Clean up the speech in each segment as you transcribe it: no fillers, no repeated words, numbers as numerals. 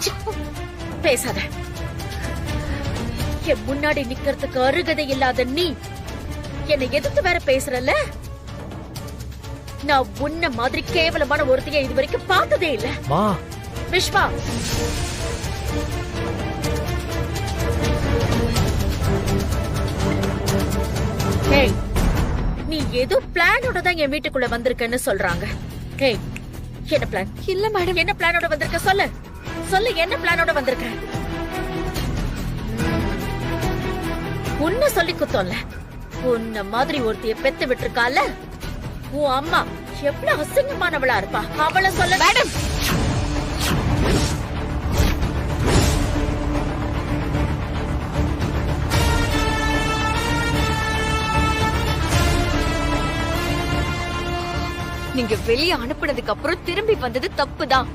சிச்சி, பேசாத. என் முன்னாடி நிக்கிறதுக்கு அருகதை இல்லாத நீ என்னை எதிர்த்து வேற பேசுறல்ல. நான் உன்ன மாதிரி கேவலமான ஒருத்தைய இது வரைக்கும் பார்த்ததே இல்ல. விஸ்வா, நீ ஏதோ பிளானோட தான் என் வீட்டுக்குள்ள வந்திருக்கன்னு சொல்றாங்க. என்ன பிளான்? இல்ல மேடம். என்ன பிளானோட வந்திருக்க? சொல்லு சொல்லு, என்ன பிளானோட வந்திருக்க? உன்ன சொல்லி குத்தோம்ல, உன்ன மாதிரி ஒருத்தைய பெத்து விட்டுருக்கால உன் அம்மா, எவ்வளவு அசிங்கமானவளா இருப்பா அவளை சொல்ல. மேடம், நீங்க வெளியே அனுப்புனதுக்கு அப்புறம் திரும்பி வந்தது தப்புதான்.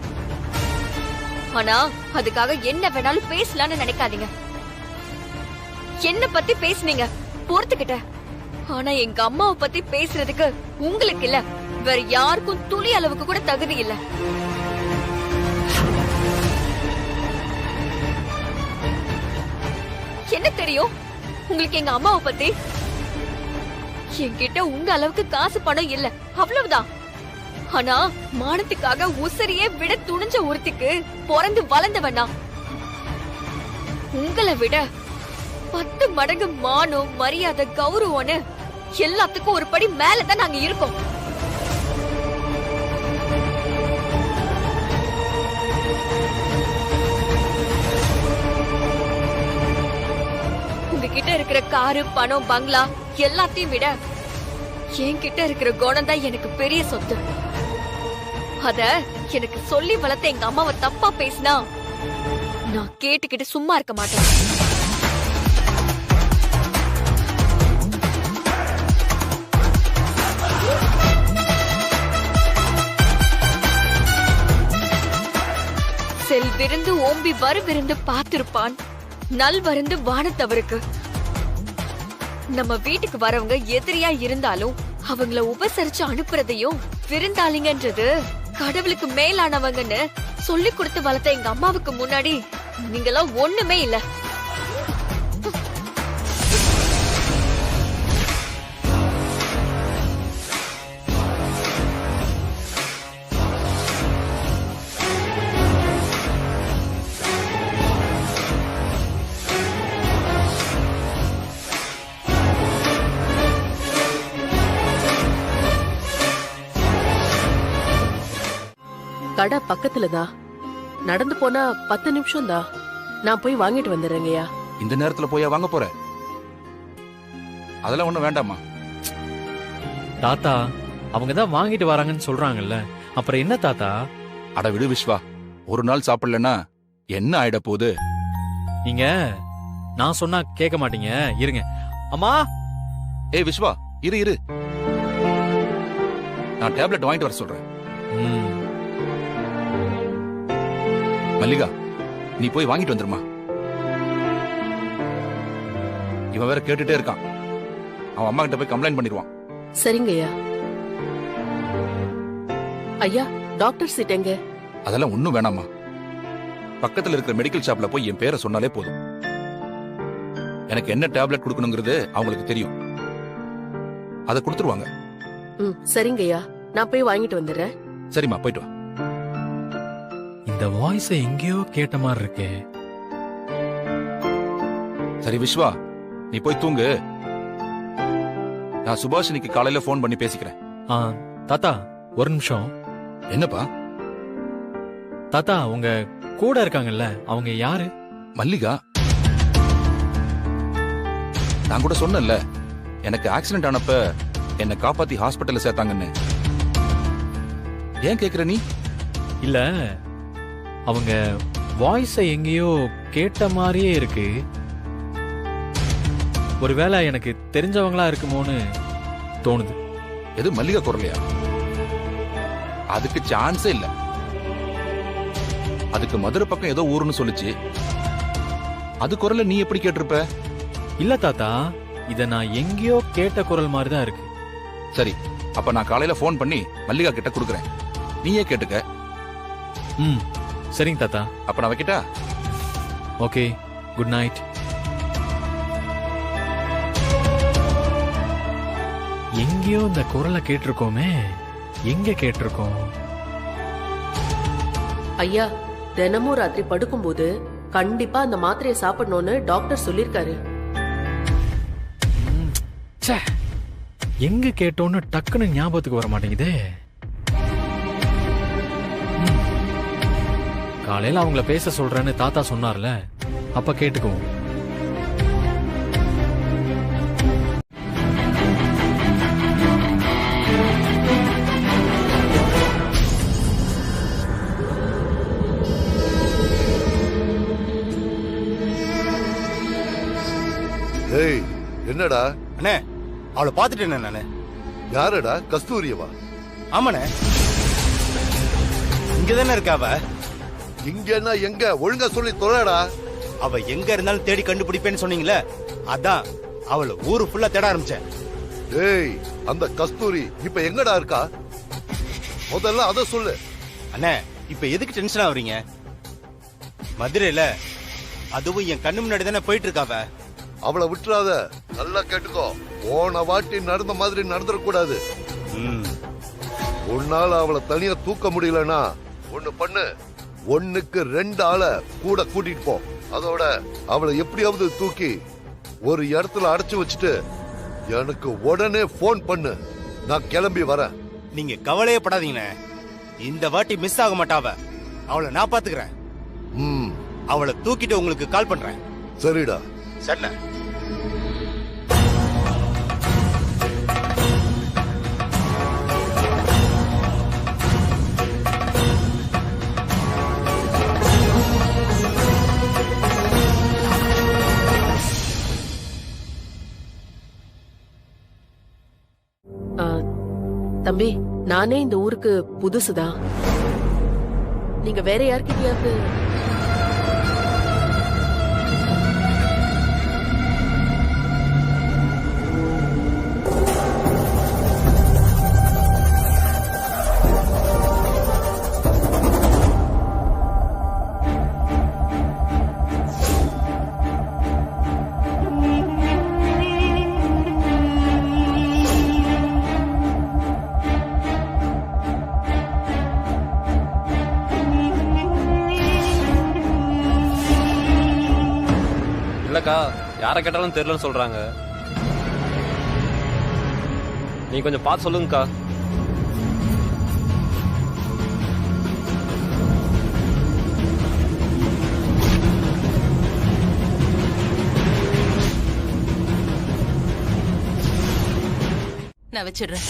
ஆனா அதுக்காக என்ன வேணாலும் பேசலாம்னு நினைக்காதீங்க. என்ன பத்தி பேசுனீங்க பொறுத்துக்கிட்ட. ஆனா எங்க அம்மாவை பத்தி பேசுறதுக்கு உங்களுக்கு இல்ல, வேற யாருக்கும் துளி அளவுக்கு கூட தகுதி இல்ல. என்ன தெரியும் உங்களுக்கு எங்க அம்மாவை பத்தி? என்கிட்ட உங்க அளவுக்கு காசு பணம் இல்ல, அவ்வளவுதான். ஆனா மானத்துக்காக உசரியே விட துணிஞ்ச ஒருத்திக்கு பிறந்து வளர்ந்தவனா. உங்களை விட 10 மடங்கு மானம், மரியாதை, கௌரவம்னு எல்லாத்துக்கும் ஒரு படி மேலதான் நாங்க இருக்கோம். உங்ககிட்ட இருக்கிற காரு, பணம், பங்களா எல்லாத்தையும் விட என்கிட்ட இருக்கிற குணம் தான் எனக்கு பெரிய சொத்து. அத எனக்கு சொல்லி வளர்த்த எங்க அம்மாவை தப்பா பேசினா நான் கேட்டுக்கிட்டு சும்மா இருக்க மாட்டேன். செல் விருந்து ஓம்பி வரு விருந்து பார்த்திருப்பான், நல் வருந்து வானத்தவருக்கு. நம்ம வீட்டுக்கு வரவங்க எதிரியா இருந்தாலும் அவங்கள உபசரிச்சு அனுப்புறதையும் விருந்தாளிங்கன்றது கடவுளுக்கு மேலானவங்கன்னு சொல்லி கொடுத்து வளர்த்த எங்க அம்மாவுக்கு முன்னாடி நீங்கெல்லாம் ஒண்ணுமே இல்ல. கடை பக்கத்துலதான், நடந்து போனா 10 நிமிஷம் தான். நான் போய் வாங்கிட்டு வந்துடுறேங்கய்யா. இந்த நேரத்துல போய் வாங்க போற? அதெல்லாம் ஒண்ணும் வேண்டாமா. தாத்தா அவங்க தான் வாங்கிட்டு வராங்கன்னு சொல்றாங்கல்ல, அப்புறம் என்ன தாத்தா? அட விடு விஸ்வா, ஒரு நாள் சாப்பிடலன்னா என்ன ஆயிட போகுது? நீங்க நான் சொன்னா கேட்க மாட்டீங்க, இருங்க. அம்மா! ஏய் விஸ்வா, இரு இரு, நான் டேப்லெட் வாங்கிட்டு வர சொல்றேன். மல்லிகா, நீ போய் வாங்கிட்டு வந்துருமா. இவன் வேற கேட்டுட்டே இருக்கான், அவன் அம்மா கிட்ட போய் கம்ப்ளைண்ட் பண்ணிடுவான். சரிங்கய்யா. ஐயா, டாக்டர் சீட் எங்க? அதெல்லாம் ஒண்ணும் வேணாமா. பக்கத்துல இருக்கிற மெடிக்கல் ஷாப்ல போய் என் பேரை சொன்னாலே போதும். எனக்கு என்ன டேப்லெட் கொடுக்கணுங்கிறது அவங்களுக்கு தெரியும், அதை கொடுத்துருவாங்க. சரிங்கய்யா, நான் போய் வாங்கிட்டு வந்துடுறேன். சரிம்மா, போயிட்டு வா. இந்த வாய்ஸ் எங்கேயோ கேட்ட மாதிரி இருக்கே. சரி விஸ்வா, நீ போய் தூங்கு. நான் சுபாஷினிக்கு காலையில போன் பண்ணி பேசிக்கிறேன். தாத்தா ஒரு நிமிஷம். என்னப்பா? தாத்தா உங்க கூட இருக்காங்கல்ல, அவங்க யாரு? மல்லிகா. நான் கூட சொன்னேன்ல, எனக்கு ஆக்சிடென்ட் ஆனப்ப என்னை காப்பாத்தி ஹாஸ்பிட்டல்ல சேர்த்தாங்கன்னு. ஏன் கேக்குற நீ? இல்ல, அவங்க வாய்ஸ எங்கேயோ கேட்ட மாதிரியே இருக்கு. ஒருவேளை எனக்கு தெரிஞ்சவங்களா இருக்குமோன்னு தோணுது. எது மல்லிகா குரலையா? அதுக்கு சான்ஸே இல்ல. அதுக்கு மதுரை பக்கம் ஏதோ ஊருன்னு சொல்லுச்சு. அது குரல நீ எப்படி கேட்டிருப்ப? இல்ல தாத்தா, இத நான் எங்கேயோ கேட்ட குரல் மாதிரி தான் இருக்கு. சரி, அப்ப நான் காலையில போன் பண்ணி மல்லிகா கிட்ட கொடுக்கறேன், நீயே கேட்டுக்க. சரிங்க தாத்தா. அப்ப நான் வைக்கிட்டா? Okay, good night. எங்கேயோ இந்த குரலை கேட்டிருக்கோமே, எங்க கேட்டிருக்கோம்? ஐயா, தினமும் ராத்திரி படுக்கும்போது கண்டிப்பா அந்த மாத்திரையை சாப்பிடணும்னு டாக்டர் சொல்லிருக்காரு. ச்சே, எங்க கேட்டோன்னு டக்குன்னு ஞாபகத்துக்கு வர மாட்டேங்குதே. காலையில அவங்கள பேச சொல்றேன்னு தாத்தா சொன்னார்ல, அப்ப கேட்டுக்குவோம். ஏய், என்னடா? அண்ணே, அவளை பாத்துட்டேன் நானு. யாரடா? கஸ்தூரியவா? ஆமாண்ணே, இங்கதானே இருக்கா அவ. இங்கன்னா எங்க? ஒழுங்கா சொல்லி தொலைடா. அவ எங்க இருந்தாலும் தேடி கண்டுபிடிப்பேன்னு சொன்னீங்களே, அதான் அவளை ஊரு ஃபுல்லா தேட ஆரம்பிச்சேன். ஏய், அந்த கஸ்தூரி இப்ப எங்கடா இருக்கா? முதல்ல அத சொல்லு. அண்ணே, இப்ப எதுக்கு டென்ஷன் ஆவறீங்க? மதுரையில அதுவும் என் கண்ணு முன்னாடி தானே போயிட்டு இருக்காவ. அவளை விட்டுறாத. நல்லா கேட்டுக்கோ, போன வாட்டி நடந்த மாதிரி நடந்துடக்கூடாது. உன்னால அவளை தனியா தூக்க முடியலனா ஒண்ணு பண்ணு, 1க்கு 2 ஆளை கூட கூட்டிட்டு போ. அதோட அவளை எப்படியாவது தூக்கி ஒரு இடத்துல அடைச்சு வச்சுட்டு எனக்கு உடனே போன் பண்ணு. நான் கிளம்பி வரேன். நீங்க கவலையே படாதீங்கண்ணே, இந்த வாட்டி மிஸ் ஆக மாட்டாவ. அவளை நான் பாத்துக்கிறேன். அவளை தூக்கிட்டு உங்களுக்கு கால் பண்றேன். சரிடா. சரிண்ணே. தம்பி, நானே இந்த ஊருக்கு புதுசுதான். நீங்க வேற யார்கிட்டயாவது யாரை கேட்டாலும் தெரியலன்னு சொல்றாங்க. நீ கொஞ்சம் பார்த்து சொல்லுங்கக்கா. நான் வச்சிடுறேன்.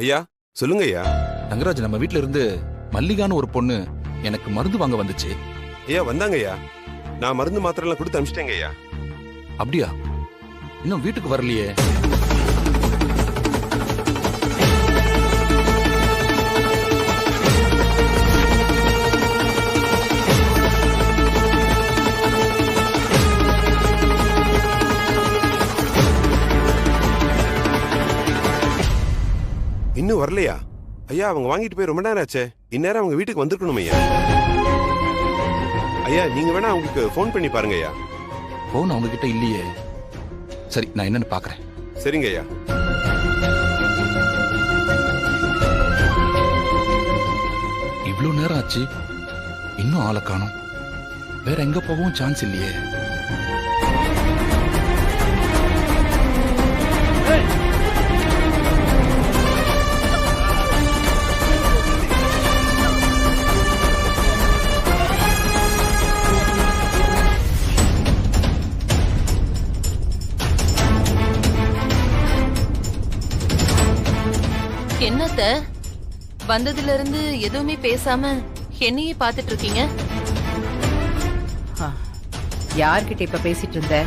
ஐயா, சொல்லுங்க ஐயா. தங்கராஜ், நம்ம வீட்ல இருந்து மல்லிகான்னு ஒரு பொண்ணு எனக்கு மருந்து வாங்க வந்துச்சு. ஐயா வந்தாங்க ஐயா. நான் மருந்து மாத்திரை எல்லாம் கொடுத்து அனுப்பிச்சிட்டேங்க ஐயா. அப்படியா? இன்னும் வீட்டுக்கு வரலையே. இன்னும் வரலையா? ஐயா, அவங்க வாங்கிட்டு போய் ரொம்ப நேரம் ஆச்சே. இந்நேரம் அவங்க வீட்டுக்கு வந்திருக்கணும் ஐயா. ஐயா, நீங்க வேணா அவங்களுக்கு போன் பண்ணி பாருங்க ஐயா. போன் அவங்க கிட்ட இல்லையே. சரி, நான் என்னன்னு பாக்குறேன். சரிங்க ஐயா. இவ்வளவு நேரம் ஆச்சு, இன்னும் ஆளை காணோம். வேற எங்க போகவும் சான்ஸ் இல்லையே. என்னத்த வந்ததுல இருந்து எதுவுமே பேசாம என்னையே பாத்துட்டு இருக்கீங்க? யார்கிட்ட இப்ப பேசிட்டு இருந்த?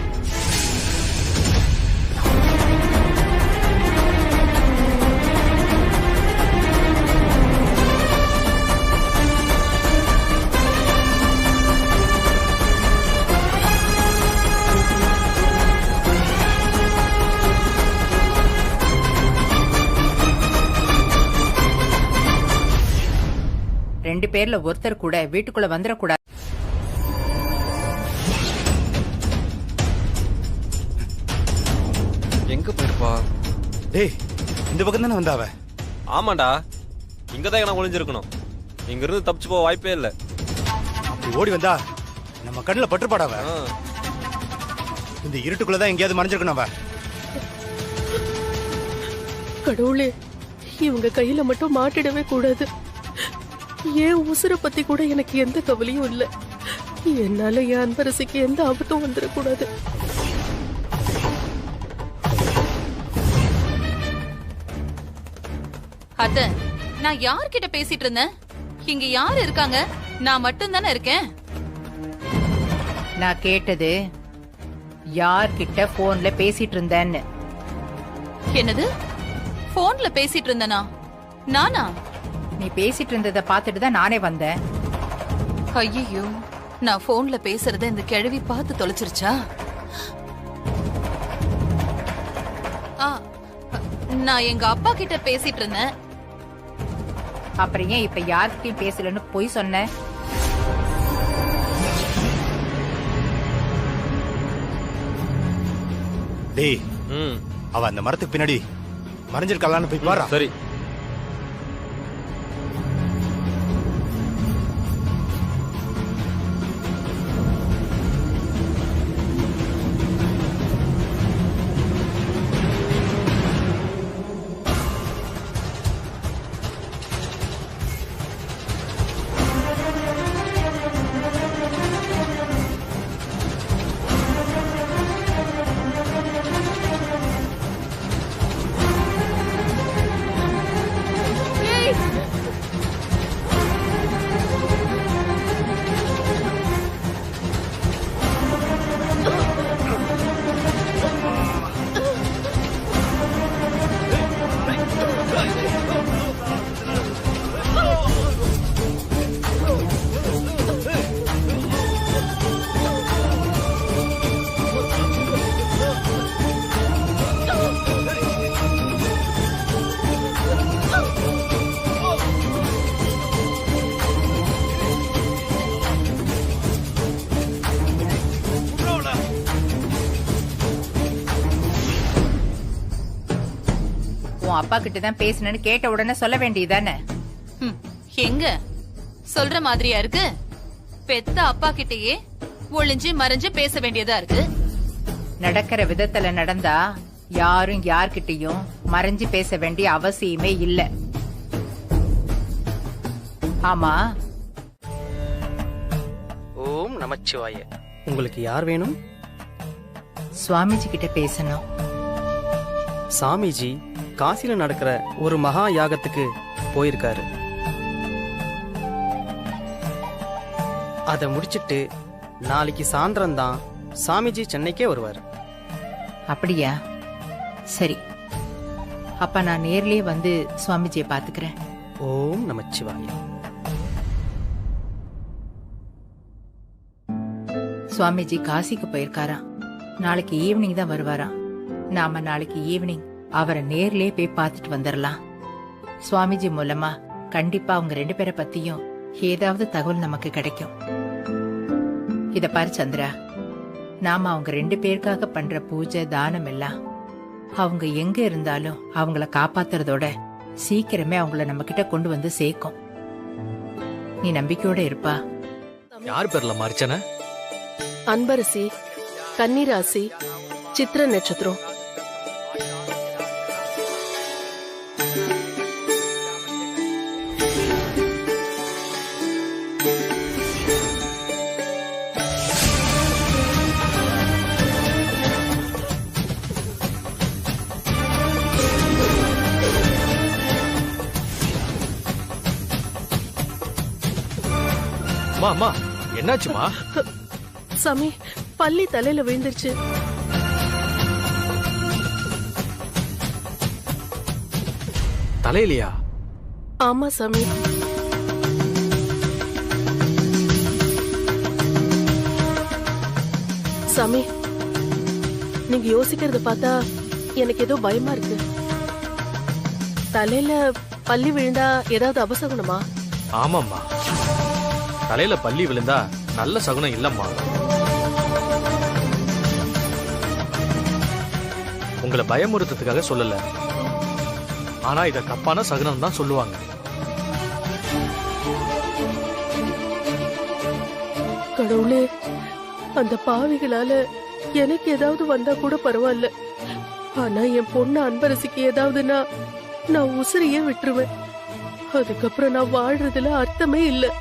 ரெண்டு பேர்ல ஒருத்தர் கூட வீட்டுக்குள்ள வந்துடக்கூடாது. எங்க போயிருப்பா? டேய், இந்த பக்கம் தானே வந்தாவ? ஆமாண்டா, இங்கதான் நான் ஒளிஞ்சிருக்கணும். இங்க இருந்து தப்பிச்சு போக வாய்ப்பே இல்ல. அப்படி ஓடி வந்தா நம்ம கண்ணுல பட்டுப்பாடாவ. இந்த இருட்டுக்குள்ளதான் எங்கேயாவது மறைஞ்சிருக்கணும் அவ. கடவுளே, இவங்க கையில மட்டும் மாட்டிடவே கூடாது. ஏன் உசுரை பத்தி கூட எனக்கு எந்த கவலையும் இல்ல. என்னால என் அன்பரசிக்கு எந்த ஆபத்தும் வந்துடக்கூடாது. அத்த, நான் யார்கிட்ட பேசிட்டு இருந்தேன்? இங்க யாரு இருக்காங்க? நான் மட்டும் தானே இருக்கேன். நான் கேட்டது யார்கிட்ட போன்ல பேசிட்டு இருந்தேன்னு. என்னது? போன்ல பேசிட்டு இருந்தனா? நானா? நீ பேசிட்டு இருந்ததை பார்த்துட்டு தான் நானே வந்தேன். ஐயோ, நான் போன்ல பேசுறத இந்த கிழவி பார்த்து தொலைச்சிருச்சா? நான் எங்க அப்பா கிட்ட பேசிட்டு இருந்தேன். அப்புறம் ஏன் இப்ப யார்கிட்டயும் பேசலன்னு போய் சொன்ன? டேய், அவ அந்த மரத்துக்கு பின்னாடி மறைஞ்சிருக்கலான்னு போய் பாரு. சரி. உன் அப்பா கிட்ட தான் பேசணும்னு கேட்ட உடனே சொல்ல வேண்டியதானே? எங்க சொல்ற மாதிரியா இருக்கு? பெத்த அப்பா கிட்டயே ஒளிஞ்சு மறைஞ்சு பேச வேண்டியதா இருக்கு. நடக்கிற விதத்துல நடந்தா யாரும் யார்கிட்டயும் மறைஞ்சு பேச வேண்டிய அவசியமே இல்ல. ஆமா, ஓம் நமச்சிவாய. உங்களுக்கு யார் வேணும்? சுவாமிஜி கிட்ட பேசணும். சாமிஜி காசில நடக்கிற ஒரு மகா யாகத்துக்கு போயிருக்காரு. அதை முடிச்சிட்டு நாளைக்கு சாயந்தரம் தான் சாமிஜி சென்னைக்கே வருவார். அப்படியா? சரி, அப்ப நான் நேர்லயே வந்து சுவாமிஜியை பாத்துக்கிறேன். ஓம் நமச்சிவாய. சுவாமிஜி காசிக்கு போயிருக்காராம். நாளைக்கு ஈவினிங் தான் வருவாராம். நாம நாளைக்கு ஈவினிங் அவரை நேர்லயே போய் பார்த்துட்டு வந்துடலாம். சுவாமிஜி மூலமா கண்டிப்பா அவங்க ரெண்டு பேரை பத்தியும் ஏதாவது தகவல் நமக்கு கிடைக்கும். இத பாரு சந்திரா, நாம அவங்க 2 பேருக்காக பண்ற பூஜை தானம் எல்லாம் அவங்க எங்க இருந்தாலும் அவங்கள காப்பாத்துறதோட சீக்கிரமே அவங்கள நம்ம கிட்ட கொண்டு வந்து சேர்க்கும். நீ நம்பிக்கையோட இருப்பா. யார் பேர்ல அர்ச்சனை? அன்பரசி, கன்னிராசி, சித்திர நட்சத்திரம். அம்மா என்னாச்சுமா? சாமி, பள்ளி தலையில விழுந்துருச்சு. தலையிலையா? ஆமா சாமி. சாமி, நீங்க யோசிக்கிறத பார்த்தா எனக்கு ஏதோ பயமா இருக்கு. தலையில பள்ளி விழுந்தா ஏதாவது அபசகுணமா? ஆமாம்மா, தலையில பள்ளி விழுந்தா நல்ல சகுனம் இல்லம்மா. உங்களை பயமுறுத்துறதுக்காக சொல்லல, ஆனா இத தப்பான சகுனம் தான் சொல்லுவாங்க. கடவுளே, அந்த பாவிகளால எனக்கு ஏதாவது வந்தா கூட பரவாயில்ல. ஆனா என் பொண்ணு அன்பரசிக்கு ஏதாவதுன்னா நான் உசிரியே விட்டுருவேன். அதுக்கப்புறம் நான் வாழ்றதுல அர்த்தமே இல்லை.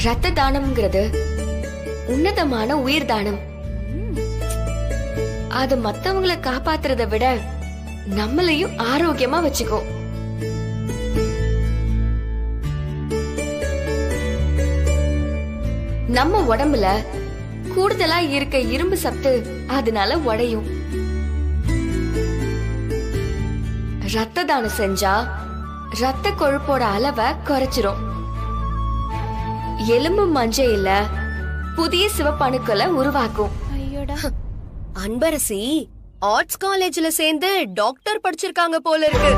ரத்த தானம்ங்கிறது உன்னதமான உயிர் தானம். அது மத்தவங்களை காப்பாத்துறத விட நம்மளையும் ஆரோக்கியமா வச்சுக்கோ. நம்ம உடம்புல கூடுதலா இருக்க இரும்பு சத்து அதனால உடையும். ரத்த தானம் செஞ்சா ரத்த கொழுப்போட அளவை குறைச்சிரும். எலும்பு மஞ்சையில புதிய சிவப்பணுக்களை உருவாக்கும். அன்பரசி ஆர்ட்ஸ் காலேஜ்ல சேர்ந்து டாக்டர் படிச்சிருக்காங்க போல இருக்கு.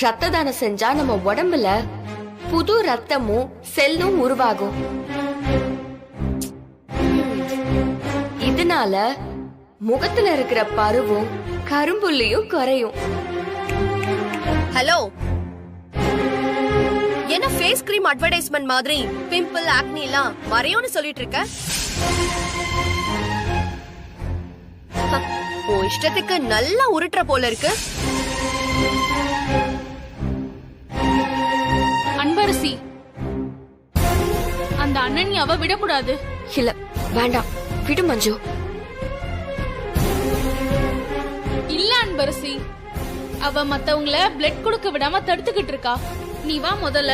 ரத்த தானம் செஞ்சா நம்ம உடம்புல புது ரத்தமும் செல்லும் உருவாகும். இதனால முகத்துல இருக்கிற பருவும் கரும்புள்ளியும் குறையும். ஹலோ, என்ன ஃபேஸ் கிரீம் அட்வர்டைஸ்மெண்ட் மாதிரி பிம்பிள் ஆக்னி எல்லாம் மறையும்னு சொல்லிட்டு இருக்க? உன் இஷ்டத்துக்கு நல்லா உருட்டுற போல இருக்கு. அன்பரசி, அந்த அனன்யாவை விடக்கூடாது. இல்ல, வேண்டாம், விடு மஞ்சு. இல்ல அன்பரசி, அவ மத்தவங்கள பிளட் கொடுக்க விடாம தடுத்துக்கிட்டு இருக்கா. நீ வா முதல்ல.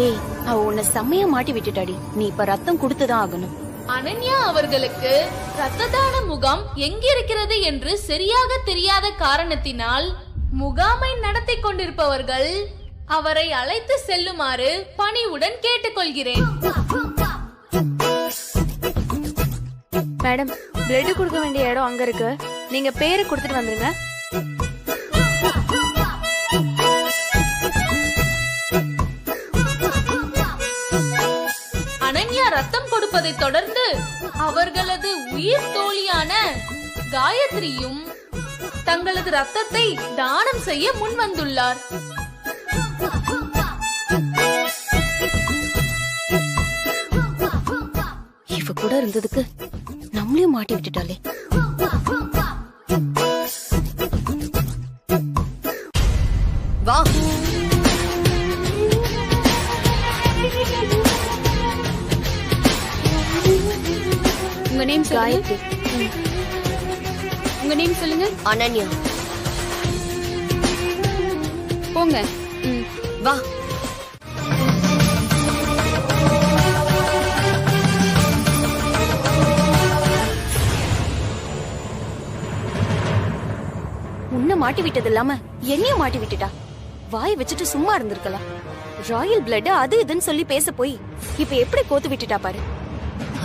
ஏய், அவ உன்னை செம்மையா மாட்டி விட்டுட்டாடி. நீ இப்ப ரத்தம் கொடுத்துதான் ஆகணும். அனன்யா அவர்களுக்கு ரத்த தான முகாம் எங்கிருக்கிறது என்று சரியாக தெரியாத காரணத்தினால் முகாமை நடத்தி கொண்டிருப்பவர்கள் அவரை அழைத்து செல்லுமாறு பணிவுடன் கேட்டுக்கொள்கிறேன். மேடம், பிளட் கொடுக்க வேண்டிய இடம் அங்க இருக்கு. நீங்க பேரை கொடுத்துட்டு வந்துருங்க. அனன்யா ரத்தம் கொடுப்பதை தொடர்ந்து அவர்களது உயிர் தோழியான காயத்ரியும் தங்களது ரத்தத்தை தானம் செய்ய முன் வந்துள்ளார். இவ கூட இருந்ததுக்கு நம்மளையும் மாட்டி விட்டுட்டாலே. வா. உங்க நேம் காயத்ரி. உங்க நேம் சொல்லுங்க. அனன்யா. போங்க. வா. உன்னை மாட்டி விட்டது இல்லாம என்னையும் மாட்டி விட்டுட்டா. வாய் வச்சுட்டு சும்மா இருந்திருக்கலாம். ராயல் பிளட் அது இதுன்னு சொல்லி பேச போய் இப்ப எப்படி கோத்து விட்டுட்டா பாரு.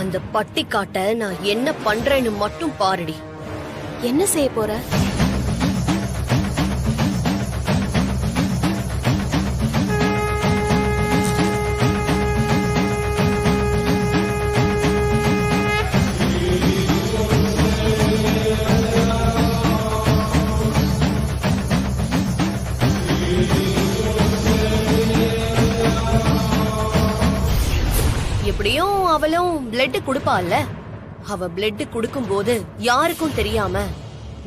அந்த பட்டிக்காட்ட நான் என்ன பண்றேன்னு மட்டும் பாருடி. என்ன செய்ய போற? எப்படியும் அவளும் பிளட் குடுப்பாள்ல. அவ பிளட் குடுக்கும் போது யாருக்கும் தெரியாம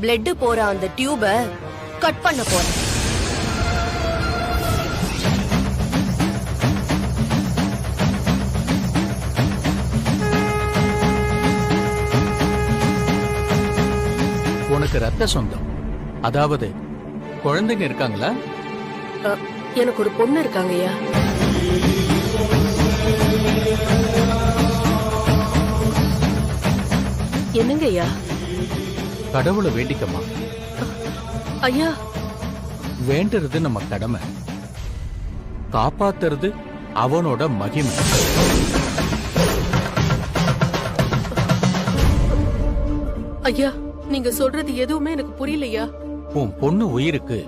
பிளட் போற அந்த டியூப கட் பண்ண போறேன். உனக்கு ரத்த சொந்தம், அதாவது குழந்தைங்க இருக்காங்களா? எனக்கு ஒரு பொண்ணு இருக்காங்கய்யா. என்னங்கய்யா? கடவுளை வேண்டிக்கமா. ஐயா, வேண்டுறது நம்ம கடமை, காப்பாத்துறது அவனோட மகிமை. ஐயா, நீங்க சொல்றது எதுவுமே எனக்கு புரியலையா. உன் பொண்ணு உயிருக்கு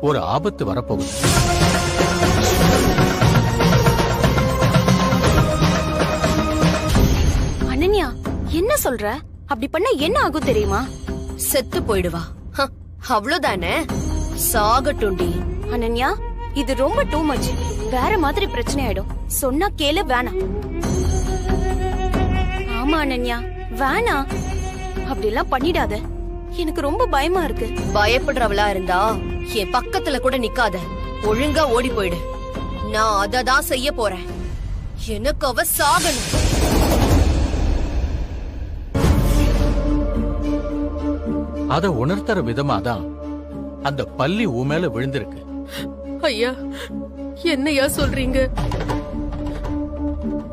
ஒரு ஆபத்து வரப்போகுது. அனன்யா, என்ன சொல்ற? அப்படி பண்ண என்ன ஆகும் தெரியுமா? செத்து போயிடுவா. அவ்வளவுதானே, சாகட்டுண்டி. அனன்யா, இது ரொம்ப டூ மச். வேற மாதிரி பிரச்சனை ஆயிடும். சொன்னா கேளு, வேணாம். ஆமா அனன்யா, வேணாம். அப்படி எல்லாம் பண்ணிடாத. எனக்கு ரொம்ப பயமா இருக்கு. பயப்படுறவளா இருந்தா என் பக்கத்துல கூட நிக்காத. ஒழுங்கா ஓடி போயிடு. நான் அததான் செய்ய போறேன். எனக்கு அவ சாகணும். அத உணர்த்துற விதமாதான் அந்த பல்லி உன் மேல விழுந்திருக்கு. ஐயா, என்னையா சொல்றீங்க?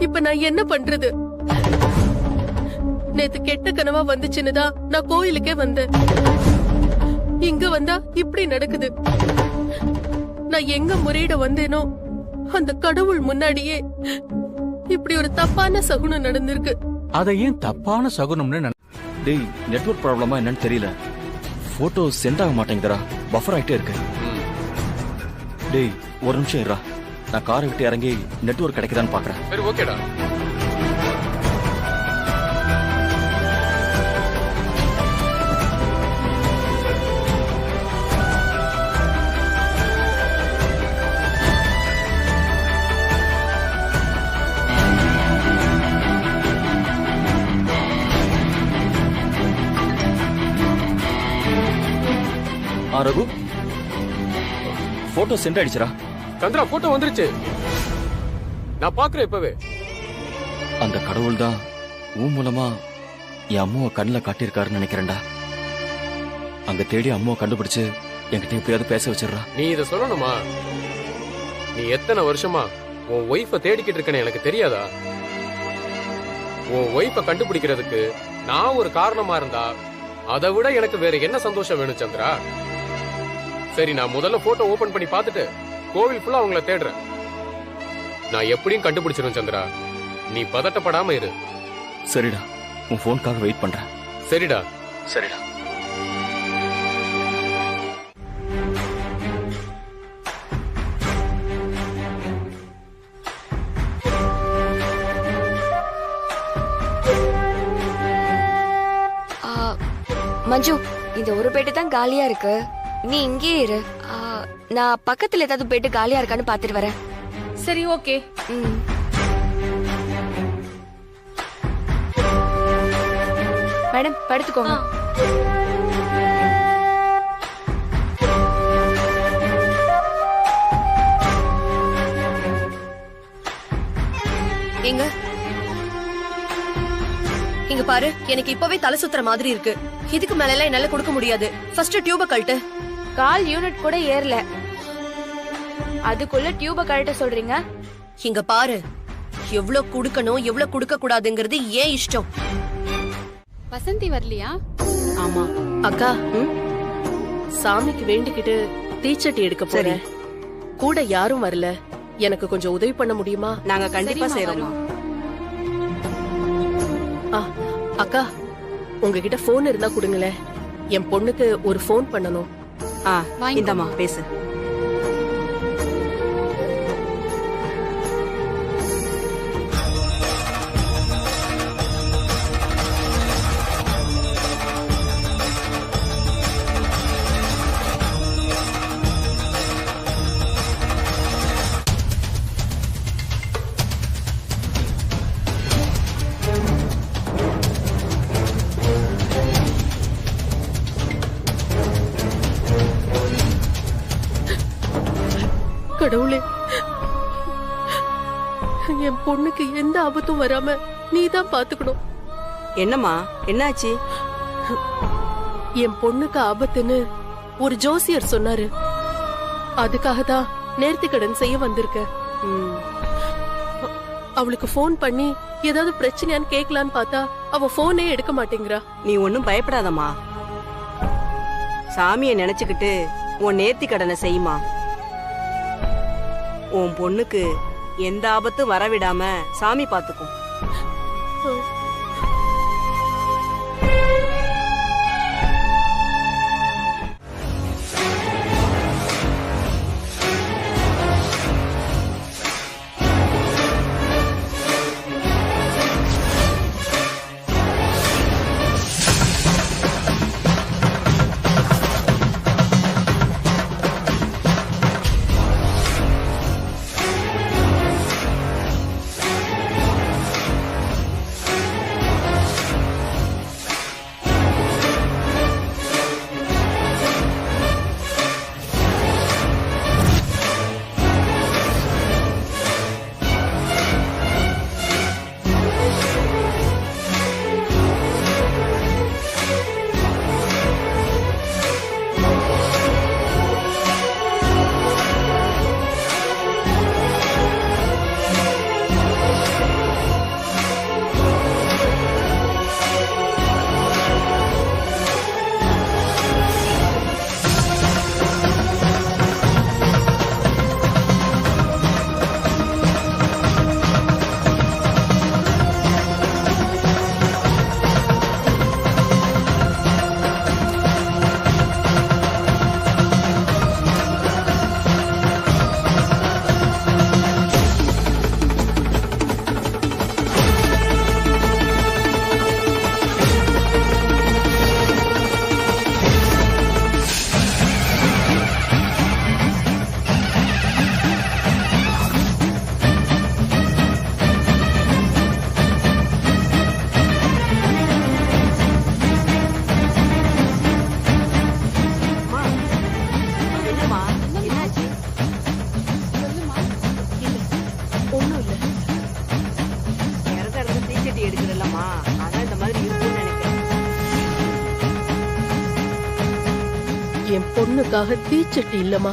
இப்ப நான் என்ன பண்றது? நேத்து கெட்ட கனவா வந்துச்சுன்னுதான் நான் கோயிலுக்கே வந்தேன். இங்க வந்தா இப்படி நடக்குது. நான் எங்க முறையிட வந்தேனோ அந்த கடவுள் முன்னாடியே இப்படி ஒரு தப்பான சகுனம் நடந்திருக்கு. அதை ஏன் தப்பான சகுனம்னு டேய், நெட்வொர்க் ப்ராப்ளமா என்னன்னு தெரியல. போட்டோ சென்ட் ஆக மாட்டேங்குதுடா, பஃபர் ஆயிட்டே இருக்கு. டேய், ஒரு நிமிஷம் இருடா, நான் காரை விட்டு இறங்கி நெட்வொர்க் கிடைக்குதான்னு பாக்குறேன். சரி, ஓகேடா. ரகு, போட்டோ சென்ட் ஆயிடுச்சுடா. சந்திரா, போட்டோ வந்துருச்சு. நான் பாக்குறேன் இப்பவே. அந்த கடவுள் தான் உன் மூலமா என் அம்மாவை கண்ணில் காட்டியிருக்காருன்னு நினைக்கிறேன்டா. அங்க தேடி அம்மாவை கண்டுபிடிச்சு என்கிட்ட எப்படியாவது பேச வச்சிடறா. நீ இதை சொல்லணுமா? நீ எத்தனை வருஷமா உன் ஒய்ஃபை தேடிக்கிட்டு இருக்கேன்னு எனக்கு தெரியாதா? உன் ஒய்ஃபை கண்டுபிடிக்கிறதுக்கு நான் ஒரு காரணமா இருந்தா அதை விட எனக்கு வேற என்ன சந்தோஷம் வேணும் சந்திரா? சரி, நான் முதல்ல போட்டோ ஓபன் பண்ணி பார்த்துட்டு கோவில் ஃபுல்லா அவங்கள தேடுறேன். நான் எப்படியும் கண்டுபிடிச்சிருவேன் சந்திரா, நீ பதட்டப்படாம இரு. சரிடா, உன் போனுக்காக வெயிட் பண்றேன். சரிடா. சரிடா. மஞ்சு, இந்த ஒரு பெட்டு தான் காலியா இருக்கு. நீ இங்கே இரு. நான் பக்கத்துல ஏதாவது பெட்டு காலியா இருக்கான்னு பாத்துட்டு வரேன். சரி, ஓகே. மேடம், படுத்துக்கோங்க. எங்க இங்க பாரு, எனக்கு இப்பவே தலை சுத்துற மாதிரி இருக்கு. இதுக்கு மேல எல்லாம் என்னால கொடுக்க முடியாது. ஃபர்ஸ்ட் டியூப கழட்டு. கால் யூனிட் கூட ஏறல. அதுக்குள்ள டியூப கழட்ட சொல்றீங்க? இங்க பாரு, எவ்வளவு குடுக்கணும் எவ்வளவு குடுக்க கூடாதுங்கிறது ஏன் இஷ்டம். வசந்தி வரலையா? ஆமா அக்கா, சாமிக்கு வேண்டிக்கிட்டு தீச்சட்டி எடுக்க போறேன். கூட யாரும் வரல, எனக்கு கொஞ்சம் உதவி பண்ண முடியுமா? நாங்க கண்டிப்பா செய்றோம். அக்கா, உங்ககிட்ட போன் இருந்தா கொடுங்களேன். என் பொண்ணுக்கு ஒரு போன் பண்ணணும். இந்தம்மா பேசு. கடவுளே, என் பொண்ணுக்கு எந்த ஆபத்தும் வராம நீதான் பாத்துக்கணும். என்னம்மா, என்னாச்சு? என் பொண்ணுக்கு ஆபத்துன்னு ஒரு ஜோசியர் சொன்னாரு. அதுக்காக தான் நேர்த்தி கடன் செய்ய வந்திருக்கேன். அவளுக்கு போன் பண்ணி ஏதாவது பிரச்சனையான்னு கேட்கலான்னு பார்த்தா அவ போனே எடுக்க மாட்டேங்கிறா. நீ ஒன்னும் பயப்படாதம்மா. சாமியை நினைச்சுக்கிட்டு உன் நேர்த்தி கடனை செய்யுமா. உன் பொண்ணுக்கு எந்த ஆபத்தும் வரவிடாம சாமி பாத்துக்கும். என் பொண்ணுக்காக தீச்சட்டி இல்லமா,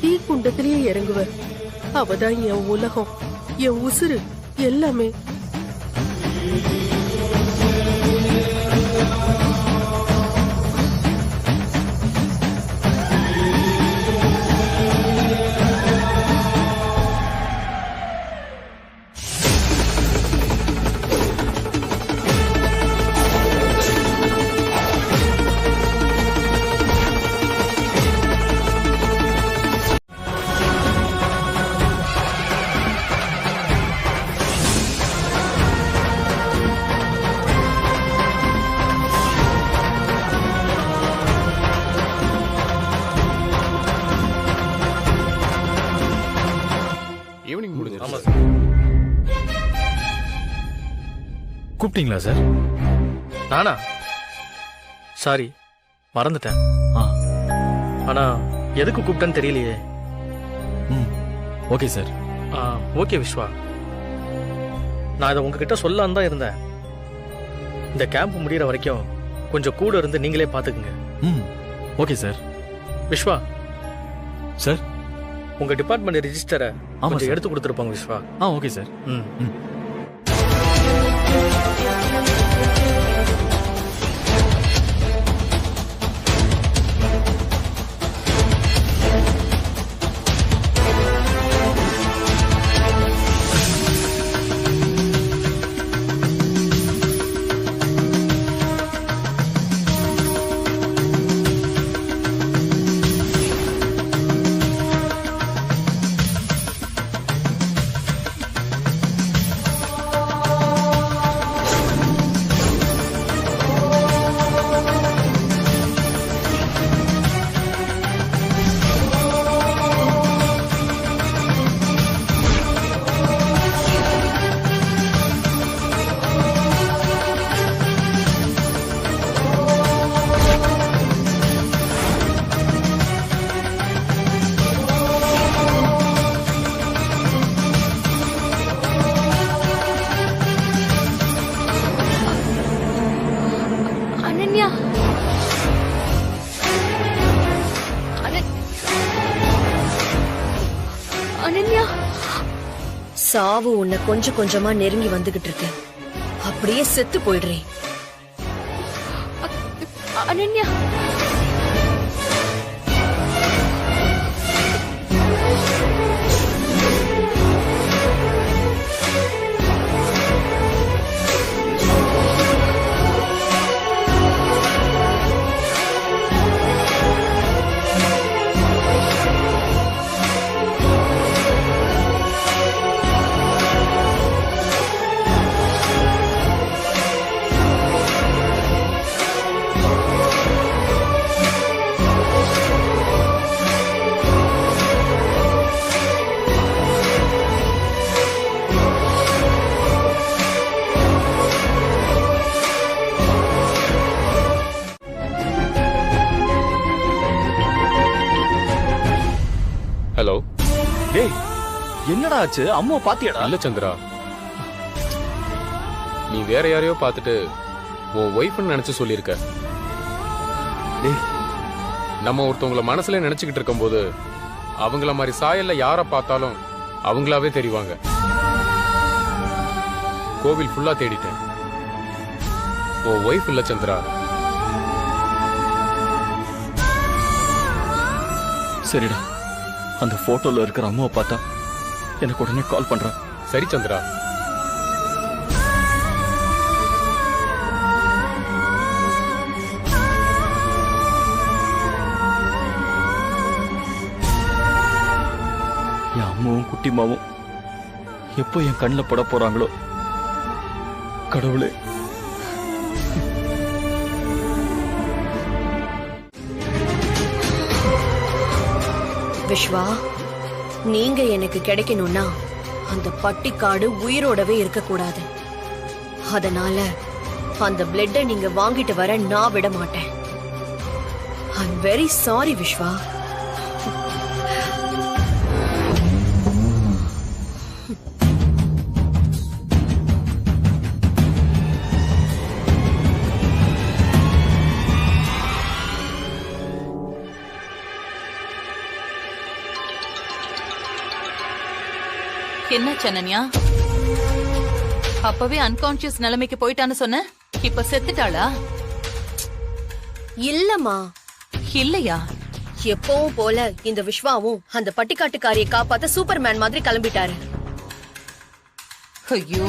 தீ குண்டத்திலேயே இறங்குவ. அவதான் என் உலகம், என் உசுறு எல்லாமே. கூப்பிட்டீங்களா சார்? நானா? சாரி, மறந்துட்டேன். ஆனா எதுக்கு கூப்பிட்டேன்னு தெரியலையே. Okay sir. ஓகே விஸ்வா, நான் இதை உங்ககிட்ட சொல்லலான்னு தான் இருந்தேன். இந்த கேம்ப் முடிகிற வரைக்கும் கொஞ்சம் கூட இருந்து நீங்களே பார்த்துக்குங்க. Okay sir. விஸ்வா சார், உங்க டிபார்ட்மெண்ட் ரெஜிஸ்டரை கொஞ்சம் சார். எடுத்து கொடுத்துருப்பாங்க விஸ்வா. Okay sir. ம். அனன்யா, அனன்யா, சாவு உன்னை கொஞ்சம் கொஞ்சமா நெருங்கி வந்துகிட்டு இருக்கு. அப்படியே செத்து போயிடுறேன். அனன்யா. ஹலோ. டேய், என்னடா ஆச்சு? அம்மா பாத்தியாடா? இல்ல சந்திரா, நீ வேற யாரையோ பார்த்துட்டு உன் ஒய்ஃப்னு நினைச்சு சொல்லியிருக்க. நம்ம ஒருத்தவங்கள மனசுல நினைச்சுக்கிட்டு இருக்கும்போது அவங்கள மாதிரி சாயல்ல யார பார்த்தாலும் அவங்களாவே தெரிவாங்க. கோவில் ஃபுல்லா தேடிட்டேன். உன் ஒய்ஃப் இல்ல சந்திரா. சரிடா, அந்த போட்டோல இருக்கிற அம்மாவை பார்த்தா எனக்கு உடனே கால் பண்றேன். சரி சந்திரா. என் அம்மாவும் குட்டிமாவும் எப்போ என் கண்ணில் பட போறாங்களோ கடவுளே. விஸ்வா, நீங்க எனக்கு கிடைக்கணும்னா அந்த பட்டிக்காடு உயிரோடவே இருக்க கூடாது. அதனால அந்த பிளட்டை நீங்க வாங்கிட்டு வர நான் விட மாட்டேன். I'm very sorry Viswa. என்ன சனன்யா, அப்பவே அன்கான்சியஸ் நிலைமைக்கு போயிட்டான்னு சொன்ன, இப்ப செத்துட்டாளா? இல்லம்மா. இல்லையா? எப்பவும் போல இந்த விஸ்வாவும் அந்த பட்டிக்காட்டுக்காரியை காப்பாத்த சூப்பர்மேன் மாதிரி கிளம்பிட்டாரு. ஐயோ,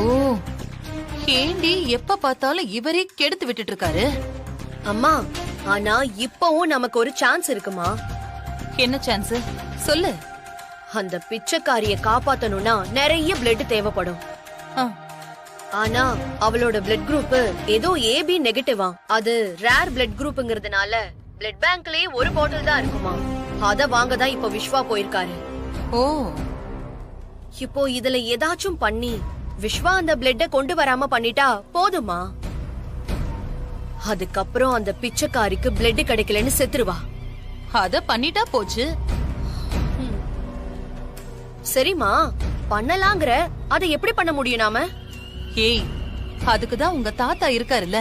ஏண்டி எப்ப பார்த்தாலும் இவரே கெடுத்து விட்டுட்டு இருக்காரு? அம்மா, ஆனா இப்பவும் நமக்கு ஒரு சான்ஸ் இருக்குமா. என்ன சான்ஸ் சொல்லு. அந்த பிச்சைக்காரிய காப்பாத்தணும்னா நிறைய பிளட் தேவைப்படும். ஆனா அவளோட பிளட் குரூப் ஏதோ ஏபி நெகட்டிவா. அது ரேர் பிளட் குரூப்ங்கிறதுனால பிளட் பேங்க்லயே ஒரு பாட்டில் தான் இருக்குமா. அத வாங்க தான் இப்ப விஸ்வா போயிருக்காரு. ஓ, இப்போ இதுல ஏதாச்சும் பண்ணி விஸ்வா அந்த பிளட்ட கொண்டு வராம பண்ணிட்டா போதுமா? அதுக்கப்புறம் அந்த பிச்சைக்காரிக்கு பிளட் கிடைக்கலன்னு செத்துருவா. அத பண்ணிட்டா போச்சு. சரிமா, பண்ணலாங்கிற. அதை எப்படி பண்ண முடியும் நாம? ஏய், அதுக்குதான் உங்க தாத்தா இருக்காருல்ல.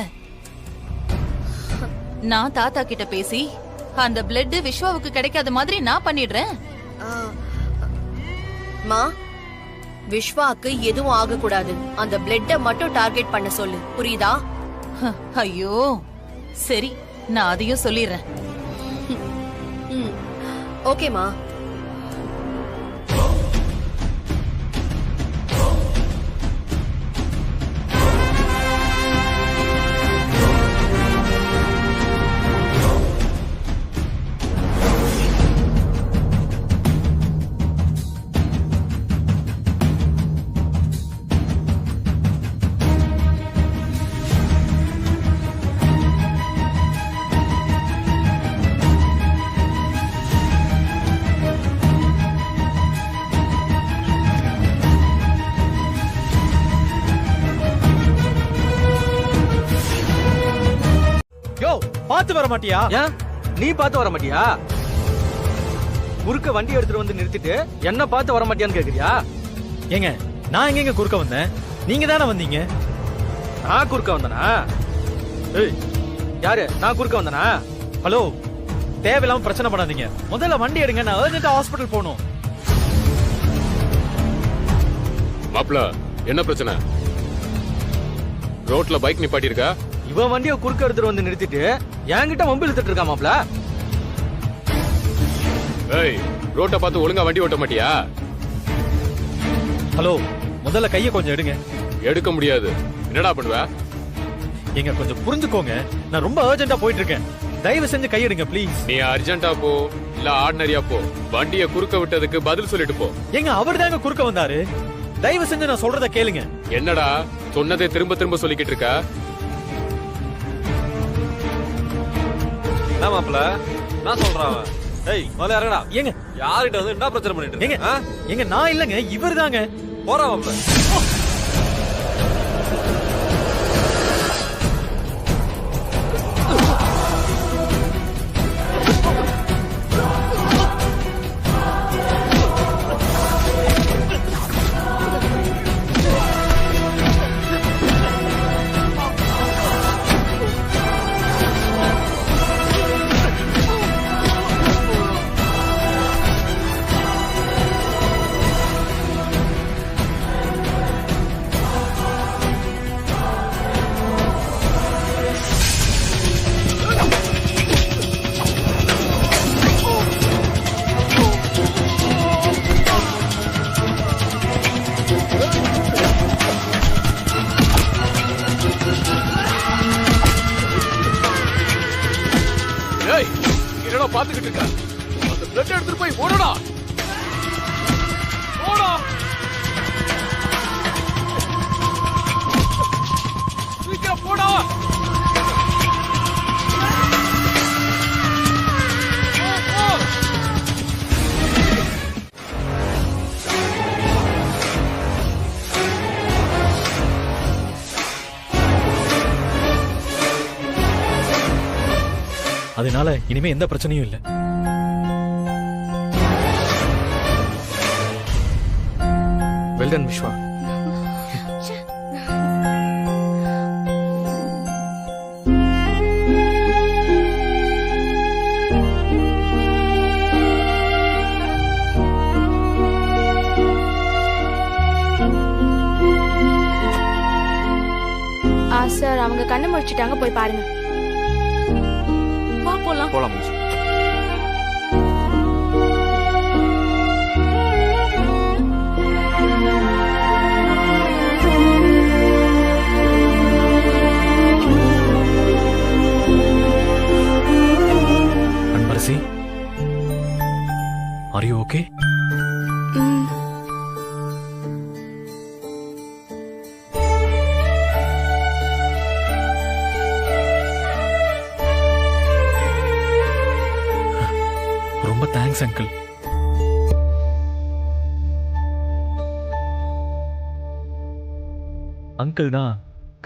நான் தாத்தா கிட்ட பேசி அந்த பிளட் விஸ்வாவுக்கு கிடைக்காத மாதிரி நான் பண்ணிடுறேன். மா, விஸ்வாக்கு எதுவும் ஆக கூடாது. அந்த பிளட்ட மட்டும் டார்கெட் பண்ண சொல்லு, புரியுதா? ஐயோ சரி, நான் அதையும் சொல்லிடுறேன். ஓகேமா. பார்த்து வர மாட்டியா? ஏன் நீ பார்த்து வர மாட்டியா? குறுக்க வண்டி எடுத்துட்டு வந்து நிறுத்திட்டு என்ன பார்த்து வர மாட்டியான்னு கேக்குறியா? ஏங்க நான் எங்க குறுக்க வந்தேன்? நீங்க தானே வந்தீங்க. நான் குறுக்க வந்தனா? ஏய் யாரு? நான் குறுக்க வந்தனா? ஹலோ, தேவையில்லாம பிரச்சனை பண்ணாதீங்க. முதல்ல வண்டி எடுங்க, நான் அர்ஜென்ட்டா ஹாஸ்பிடல் போகணும். மாப்ள, என்ன பிரச்சனை? ரோட்ல பைக் நிப்பாட்டி இருக்கா? இவன் வண்டியை குறுக்க எடுத்துட்டு வந்து நிறுத்திட்டு என்கிட்ட வம்பு இழுத்துட்டு இருக்கா மாப்ள. ஏய், ரோட்டை பார்த்து ஒழுங்கா வண்டி ஓட்ட மாட்டியா? ஹலோ, முதல்ல கையை கொஞ்சம் எடுங்க. எடுக்க முடியாது. என்னடா பண்ணுவ? எங்க கொஞ்சம் புரிஞ்சுக்கோங்க, நான் ரொம்ப அர்ஜென்ட்டா போயிட்டு இருக்கேன். தயவு செஞ்சு கையெடுங்க ப்ளீஸ். நீ அர்ஜென்ட்டா போ, இல்ல ஆர்டினரியா போ. வண்டியை குறுக்க விட்டதுக்கு பதில் சொல்லிட்டு போ. எங்க அவர் தாங்க குறுக்க வந்தாரு. தயவு செஞ்சு நான் சொல்றத கேளுங்க. என்னடா சொன்னதை திரும்ப திரும்ப சொல்லிக்கிட்டு இருக்க? என்ன மாப்ள, நான் சொல்றேன். ஏய் முதல்ல இறங்கடா. ஏங்க யார்கிட்ட வந்து என்ன பிரச்சனை பண்ணிட்டு இருக்கீங்க? எங்க நான் இல்லங்க, இவர் தாங்க. போறா மாப்ள. பாத்துக்கிட்டு இருக்க. அந்த பிளட் எடுத்துட்டு போய் ஓடடா. ஓடா. சீக்கிரம் போடா. அதனால இனிமே எந்த பிரச்சனையும் இல்ல. வெல்டன் விஸ்வா. சார், அவங்க கண்ணு முடிச்சிட்டாங்க, போய் பாருங்க. போலாம் போலாம். Anbarasi, are you okay? ரொம்ப தேங்க்ஸ் அங்கிள். அங்கிள் தான்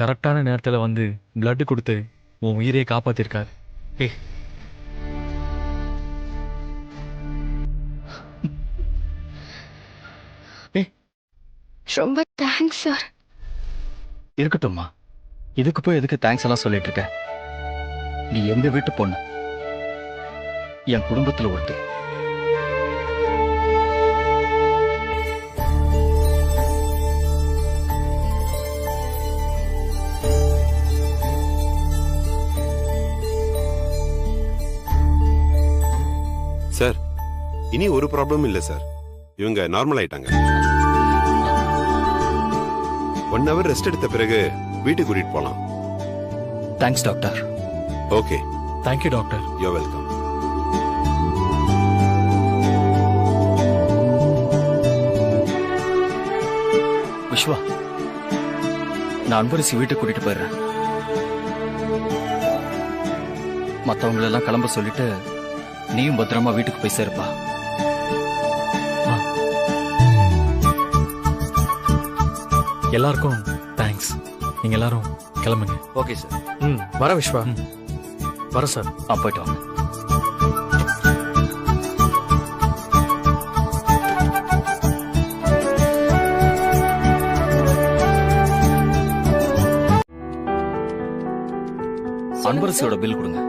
கரெக்டான நேரத்துல வந்து பிளட் கொடுத்து உன் உயிரையே காப்பாத்திருக்காரு. ரொம்ப தேங்க்ஸ் சார். இருக்கட்டும்மா, இதுக்கு போய் எதுக்கு தேங்க்ஸ் எல்லாம் சொல்லிட்டு இருக்க? நீ எங்க வீட்டு பொண்ணு, என் குடும்பத்துல ஒருத்தர். இனி ஒரு ப்ராப்ளமும் இல்ல சார். இவங்க நார்மல் ஆயிட்டாங்க. 1 hour ரெஸ்ட் எடுத்த பிறகு வீட்டுக்கு கூட்டிட்டு போலாம். Thanks doctor. Okay, thank you doctor. You welcome. Viswa, நான் அன்பரசி வீட்டுக்கு கூட்டிட்டு போயிடுறேன். மற்றவங்களெல்லாம் கிளம்ப சொல்லிட்டு நீயும் பத்திரமா வீட்டுக்கு போய் சேருப்பா. எல்லாருக்கும் தேங்க்ஸ். நீங்க எல்லாரும் கிளம்புங்க. Okay sir. வர விஸ்வா. வர சார். போயிட்டு வாங்க. அன்பரசியோட பில் கொடுங்க.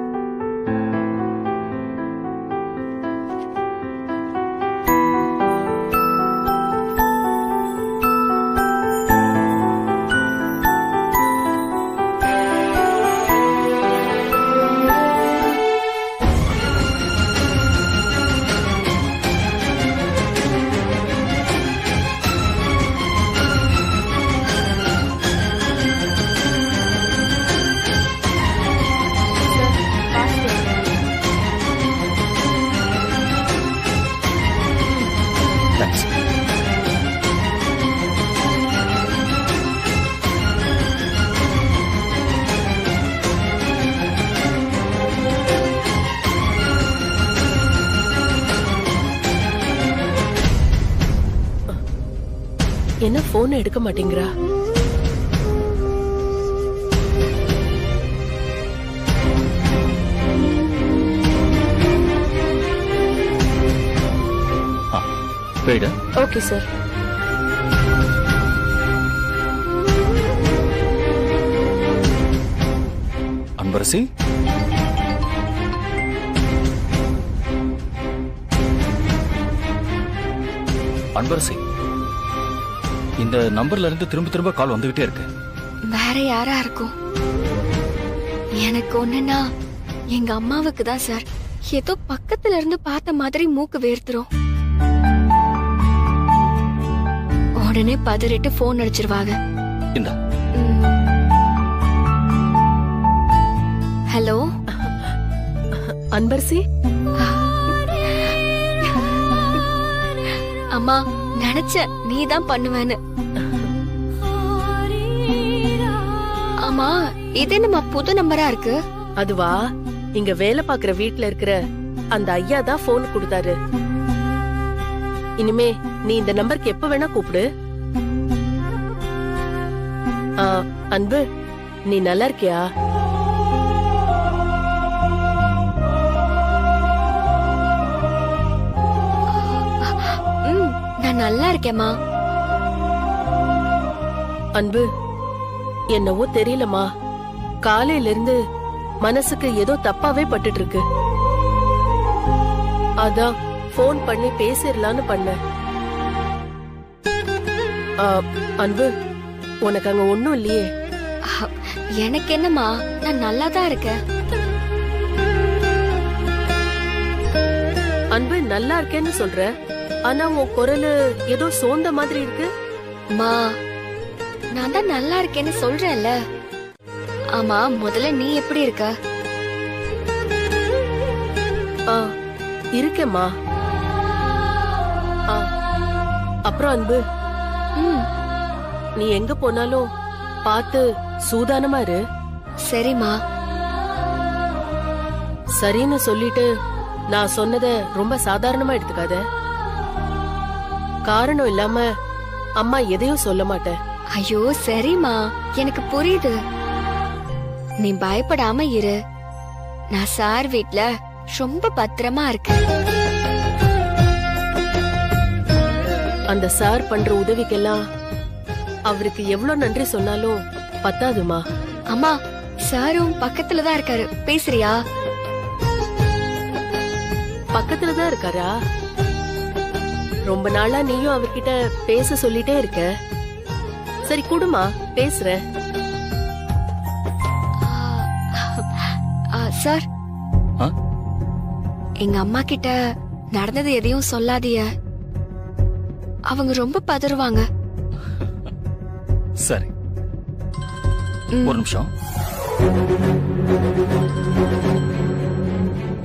என்ன போன் எடுக்க மாட்டேங்கிறா? போயிடு. Okay sir. அன்பரசி, அன்பரசி, இந்த நம்பர்ல இருந்து திரும்ப திரும்ப கால் வந்துகிட்டே இருக்கு. வேற யாரா இருக்கும்? எனக்கு ஒண்ணுன்னா எங்க அம்மாவுக்கு தான் சார். ஏதோ பக்கத்துல இருந்து பார்த்த மாதிரி மூக்கு வேர்த்துரும். உடனே பதறிட்டு போன் அடிச்சிருவாங்க. இந்த ஹலோ அன்பரசி. அம்மா, நினைச்ச நீதான் பண்ணுவேன்னு. ஆமா, இது என்னமா புது நம்பரா இருக்கு? அதுவா, இங்க வேலை பாக்குற வீட்ல இருக்கிற அந்த ஐயா தான் போன் கொடுத்தாரு. இனிமே நீ இந்த நம்பருக்கு எப்ப வேணா கூப்பிடு. அன்பு, நீ நல்லா இருக்கியா? நான் நல்லா இருக்கேம்மா. அன்பு, என்னவோ தெரியலமா, காலையில இருந்து மனசுக்கு ஏதோ தப்பாவே பட்டுட்டு இருக்கு. அதான் போன் பண்ணி பேசிடலான்னு பண்ணேன். அன்பு, உனக்கு அங்க ஒண்ணும் இல்லையே? எனக்கு என்னம்மா, நான் நல்லா தான் இருக்கேன். அன்பு, நல்லா இருக்கேன்னு சொல்ற, ஆனா உன் குரல் ஏதோ சோர்ந்த மாதிரி இருக்கு. மா, நான் தான் நல்லா இருக்கேன்னு சொல்றேன்ல. ஆமா, முதல்ல நீ எப்படி இருக்க? இருக்கேம்மா. அப்புறம் அன்பு, நீ எங்க போனாலும் பார்த்து சூதானமா இரு. சரிம்மா. சரின்னு சொல்லிட்டு நான் சொன்னத ரொம்ப சாதாரணமா எடுத்துக்காத. காரணம் இல்லாம அம்மா எதையும் சொல்ல மாட்டேன். ஐயோ சரிம்மா, எனக்கு புரியுது. நீ பயப்படாம இரு. நான் சார் வீட்ல ரொம்ப பத்திரமா இருக்கேன். அந்த சார் பண்ற உதவிக்கெல்லாம் அவருக்கு எவ்வளவு நன்றி சொன்னாலும் பத்தாதுமா. அம்மா, சாரும் பக்கத்துலதான் இருக்காரு, பேசுறியா? பக்கத்துலதான் இருக்காரா? ரொம்ப நாளா நீயும் அவர்கிட்ட பேச சொல்லிட்டே இருக்க. சரி குடுமா, பேசுறேன். சார், எங்க அம்மா கிட்ட நடந்தது எதையும் சொல்லாதீய. அவங்க ரொம்ப பதறுவாங்க. சரி, ஒரு நிமிஷம்.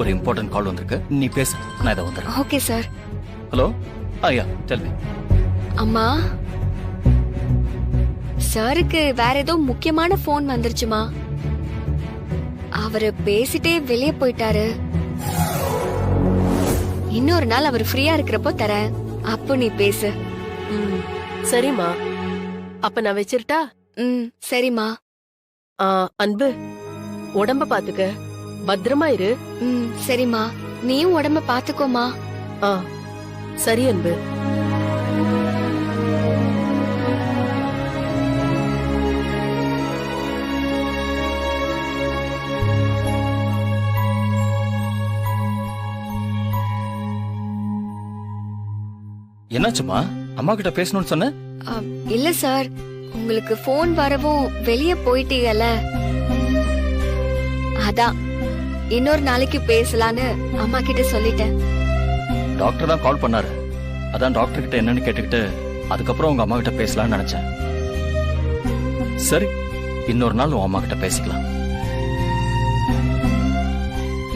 ஒரு இம்பார்ட்டன்ட் கால் வந்திருக்கு, நீ பேசு, நான் இதை வந்துடுறேன். Okay sir. ஹலோ, ஐயா டெல் மீ. அம்மா, சாருக்கு வேற ஏதோ முக்கியமான போன் வந்துருச்சுமா. அவரு பேசிட்டே வெளியே போயிட்டாரு. இன்னொரு நாள் அவர் ஃப்ரீயா இருக்கிறப்போ தரேன், அப்போ நீ பேசு. சரிம்மா, அப்ப நான் வச்சிருட்டா? சரிம்மா. அன்பு, உடம்ப பாத்துக்க, பத்திரமா இரு. சரிம்மா, நீயும் உடம்ப பாத்துக்கோமா. சரி அன்பு. என்னாச்சுமா? அம்மா கிட்ட பேசணும்னு சொன்ன? இல்ல சார், உங்களுக்கு போன் வரவும் வெளியே போயிட்டீங்கல்ல, அதான் இன்னொரு நாளைக்கு பேசலான்னு அம்மா கிட்ட சொல்லிட்டேன். டாக்டர் தான் கால் பண்ணாரு, அதான் டாக்டர் கிட்ட என்னன்னு கேட்டுக்கிட்டு அதுக்கப்புறம் உங்க அம்மா கிட்ட பேசலாம்னு நினைச்சேன். சரி, இன்னொரு நாள் உன் அம்மா கிட்ட பேசிக்கலாம்.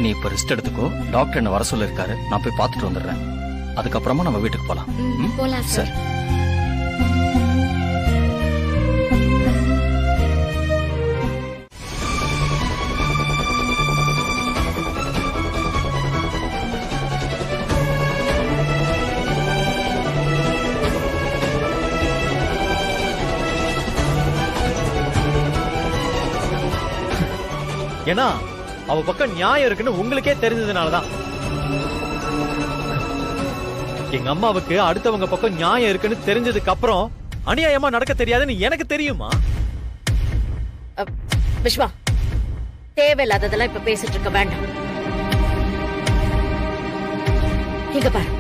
நீ இப்ப ரெஸ்ட் எடுத்துக்கோ, டாக்டர் என்ன வர சொல்லிருக்காரு, நான் போய் பார்த்துட்டு வந்துடுறேன். அதுக்கப்புறமா நம்ம வீட்டுக்கு போலாம். போலாம் சார். ஏன்னா அவ பக்கம் நியாயம் இருக்குன்னு உங்களுக்கே தெரிஞ்சதுனாலதான். எங்க அம்மாவுக்கு அடுத்தவங்க பக்கம் நியாயம் இருக்குன்னு தெரிஞ்சதுக்கு அப்புறம் அநியாயமா நடக்க தெரியாதுன்னு எனக்கு தெரியுமா? விஸ்வா, தேவையில்லாததெல்லாம் இப்ப பேசிட்டு இருக்க வேண்டாம். இங்க பாரு,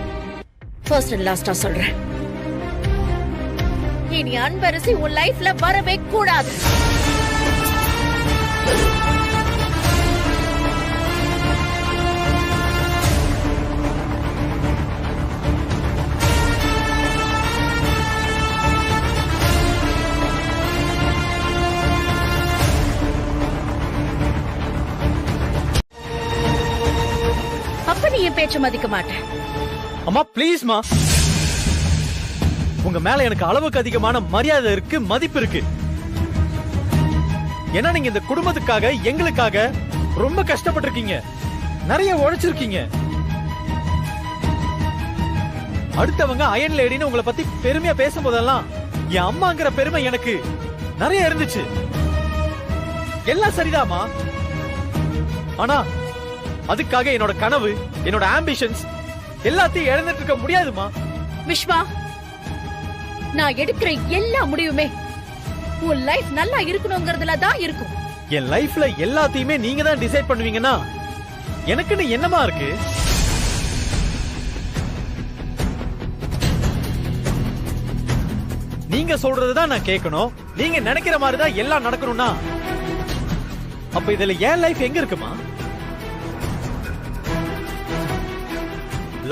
ஃபர்ஸ்ட் அண்ட் லாஸ்டா சொல்றேன், இனி அன்பரசி உன் லைஃப்ல வரவே கூடாது. நீ என் பேச்ச மதிக்க மாட்டேன். அம்மா ப்ளீஸ்மா, உங்க மேல எனக்கு அளவுக்கு அதிகமான மரியாதை இருக்கு, மதிப்பு இருக்கு. ஏன்னா நீங்க இந்த குடும்பத்துக்காக, எங்களுக்காக ரொம்ப கஷ்டப்பட்டிருக்கீங்க, நிறைய உழைச்சிருக்கீங்க. அடுத்தவங்க அயன் லேடின்னு உங்களை பத்தி பெருமையா பேசும்போதெல்லாம் என் அம்மாங்கிற பெருமை எனக்கு நிறைய இருந்துச்சு. எல்லாம் சரிதாமா, ஆனா அதுக்காக என்னோட கனவு, என்னோட ஆம்பிஷன்ஸ் எல்லாத்தையும் இழந்துட்டு இருக்க முடியாதுமா. விஸ்வா, நான் எடுக்கிற எல்லா முடிவுமே உன் லைஃப் நல்லா இருக்கணும்ங்கிறதுல தான் இருக்கும். என் லைஃப்ல எல்லாத்தையுமே நீங்க தான் டிசைட் பண்ணுவீங்கன்னா எனக்குன்னு என்னமா இருக்கு? நீங்க சொல்றதுதான் நான் கேட்கணும், நீங்க நினைக்கிற மாதிரி தான் எல்லாம் நடக்கணும்னா அப்ப இதுல என் லைஃப் எங்க இருக்குமா?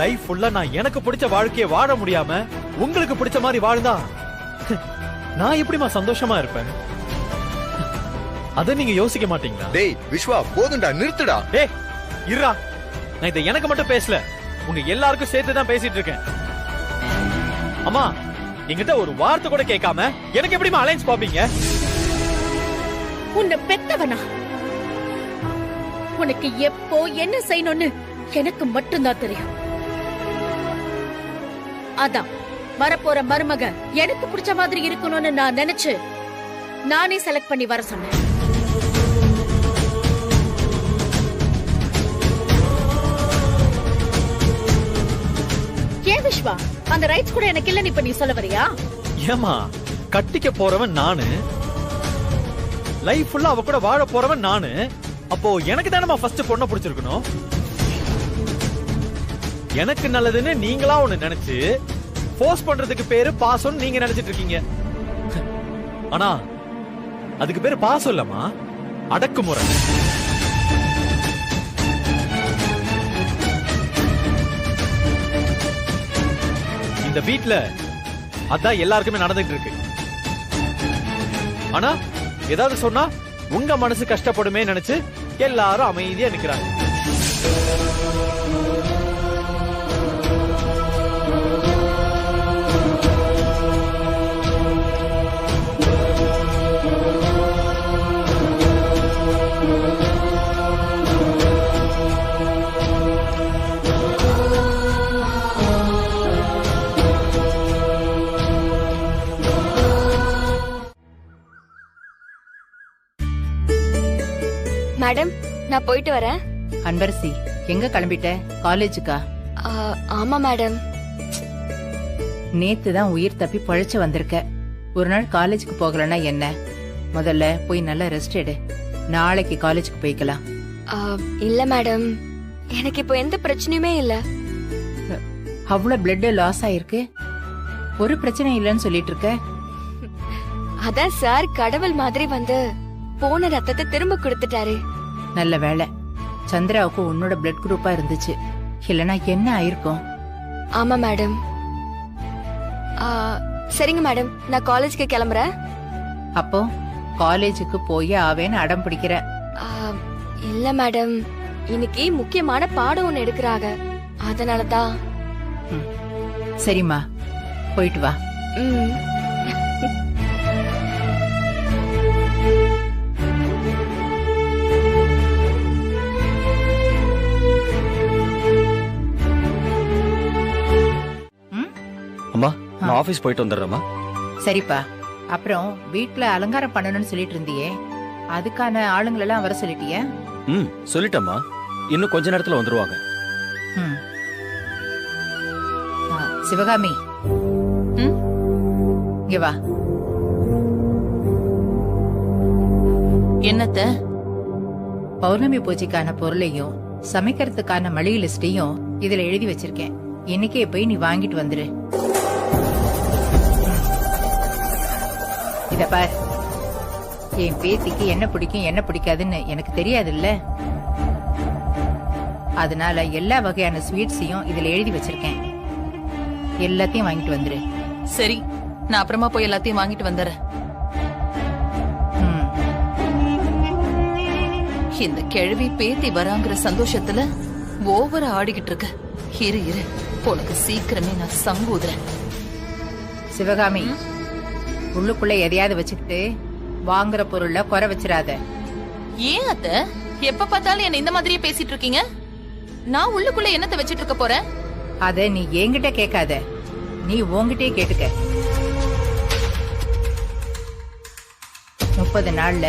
லைஃப் ஃபுல்லா நான் எனக்கு பிடிச்ச வாழ்க்கையை வாழ முடியாம உங்களுக்கு பிடிச்ச மாதிரி வாழ்ந்தா நான் எப்படிமா சந்தோஷமா இருப்பேன்? அத நீங்க யோசிக்க மாட்டீங்களா? டேய் விஸ்வா, போதும்டா, நிறுத்துடா. டேய் இருடா, நான் இதை எனக்கு மட்டும் பேசல, உங்க எல்லாருக்கும் சேர்த்து தான் பேசிட்டு இருக்கேன். அம்மா, என்கிட்ட ஒரு வார்த்தை கூட கேட்காம எனக்கு எப்படிமா அலைன்ஸ் பாப்பீங்க? உன்னை பெத்தவனா? உனக்கு எப்போ என்ன செய்யணும்னு எனக்கு மட்டும்தான் தெரியும். அதான் வரப்போற மருமக எனக்கு பிடிச்ச மாதிரி இருக்கணும்னு நான் நினைச்சு நானே செலக்ட் பண்ணி வர சொன்னேன். ஏன் விஸ்வா, அந்த ரைட்ஸ் கூட எனக்கு இல்லன்னு இப்ப நீ சொல்ல வரியா? ஏமா, கட்டிக்க போறவன் நானு, லைஃப் ஃபுல்லா அவ கூட வாழ போறவன் நானு. அப்போ எனக்கு தானமா ஃபர்ஸ்ட் பொண்ணை பிடிச்சிருக்கணும். எனக்கு நல்லதுன்னு நீங்களா ஒண்ணு நினைச்சு போர்ஸ் பண்றதுக்கு பேரு பாசம் நீங்க நினைச்சிட்டு இருக்கீங்க. ஆனா அதுக்கு பேரு பாசம் இல்லமா, அடக்குமுறை. இந்த வீட்ல அதான் எல்லாருக்குமே நடந்துட்டு இருக்கு. ஆனா ஏதாவது சொன்னா உங்க மனசு கஷ்டப்படுமே நினைச்சு எல்லாரும் அமைதியா நிக்கிறாங்க. மேடம், நான் போயிட்டு வரேன். அன்பரசி, எங்க கிளம்பிட்ட? காலேஜுக்கா? ஆமா மேடம். நேத்து தான் உயிர் தப்பி பொழைச்சு வந்திருக்க. ஒரு நாள் காலேஜுக்கு போகலன்னா என்ன? முதல்ல போய் நல்லா ரெஸ்ட் எடு. நாளைக்கு காலேஜுக்கு போய்க்கலாம். இல்ல மேடம், எனக்கு இப்போ எந்த பிரச்சனையுமே இல்ல. அவ்வளவு பிளட் லாஸ் ஆயிருக்கு, ஒரு பிரச்சனை இல்லைன்னு சொல்லிட்டு இருக்க. அதான் சார் கடவுள் மாதிரி வந்து போன ரத்தத்தை திரும்ப கொடுத்துட்டாரு. நல்ல வேலை, சந்திராவுக்கு உன்னோட பிளட் குரூப்பா இருந்துச்சு, இல்லனா என்ன ஆயிருக்கும்? ஆமா மேடம். சரிங்க மேடம், நான் காலேஜுக்கு கிளம்புறேன். அப்போ காலேஜுக்கு போய் ஆவேன்னு அடம் பிடிக்கிற? இல்ல மேடம், இன்னைக்கு முக்கியமான பாடம் ஒண்ணு எடுக்கிறாங்க, அதனாலதான். சரிம்மா, போயிட்டு வா. அம்மா, நான் ஆபீஸ் போயிட்டு வந்துடுறேம்மா. சரிப்பா. அப்புறம் வீட்ல அலங்காரம் பண்ணணும்னு சொல்லிட்டு இருந்தியே, அதுக்கான ஆளுங்களெல்லாம் வர சொல்லிட்டியா? சொல்லிட்டேம்மா, இன்னும் கொஞ்ச நேரத்துல வந்துருவாங்க. சிவகாமி, இங்க வா. என்னத்த? பௌர்ணமி பூஜைக்கான பொருளையும் சமைக்கிறதுக்கான மளிகை லிஸ்டையும் இதுல எழுதி வச்சிருக்கேன். இன்னைக்கே போய் நீ வாங்கிட்டு வந்துரு. இத பார், என் பேத்திக்கு என்ன பிடிக்கும் என்ன பிடிக்காதுன்னு எனக்கு தெரியாதுல்ல, அதனால எல்லா வகையான ஸ்வீட்ஸையும் இதுல எழுதி வச்சிருக்கேன். எல்லாத்தையும் வாங்கிட்டு வந்துரு. சரி, நான் அப்புறமா போய் எல்லாத்தையும் வாங்கிட்டு வந்துடுறேன். இந்த கிழவி பேத்தி வராங்கிற சந்தோஷத்துல ஓவரா ஆடிக்கிட்டு இருக்க. இரு இரு, உனக்கு சீக்கிரமே நான் சங்கூதுறேன். சிவகாமி, உள்ளுக்குள்ள எதையாவது வச்சுக்கிட்டு வாங்குற பொருள்ல குறை வச்சிடாத. ஏன் அத்த எப்ப பார்த்தாலும் என்ன இந்த மாதிரியே பேசிட்டு இருக்கீங்க? நான் உள்ளுக்குள்ள என்னத்தை வச்சிட்டு இருக்க போறேன்? அத நீ என்கிட்ட கேட்காத, நீ உன்கிட்டே கேட்டுக்க. 30 நாள்ல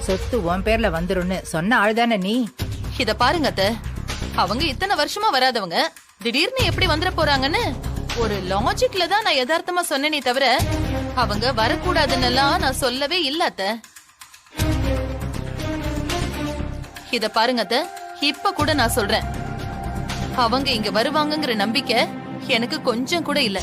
சொத்து உன் பேர்ல வந்துருன்னு சொன்ன ஆள்தானே நீ. இத பாருங்க அத்த, அவங்க இத்தனை வருஷமா வராதவங்க திடீர்னு எப்படி வந்துட போறாங்கன்னு ஒரு லாஜிக்ல தான் நான் யதார்த்தமா சொன்னேனே தவிர அவங்க வரக்கூடாதுன்னு நான் சொல்லவே இல்ல அத்த. இத பாருங்க அத்த, இப்ப கூட நான் சொல்றேன், அவங்க இங்க வருவாங்கங்கிற நம்பிக்கை எனக்கு கொஞ்சம் கூட இல்ல.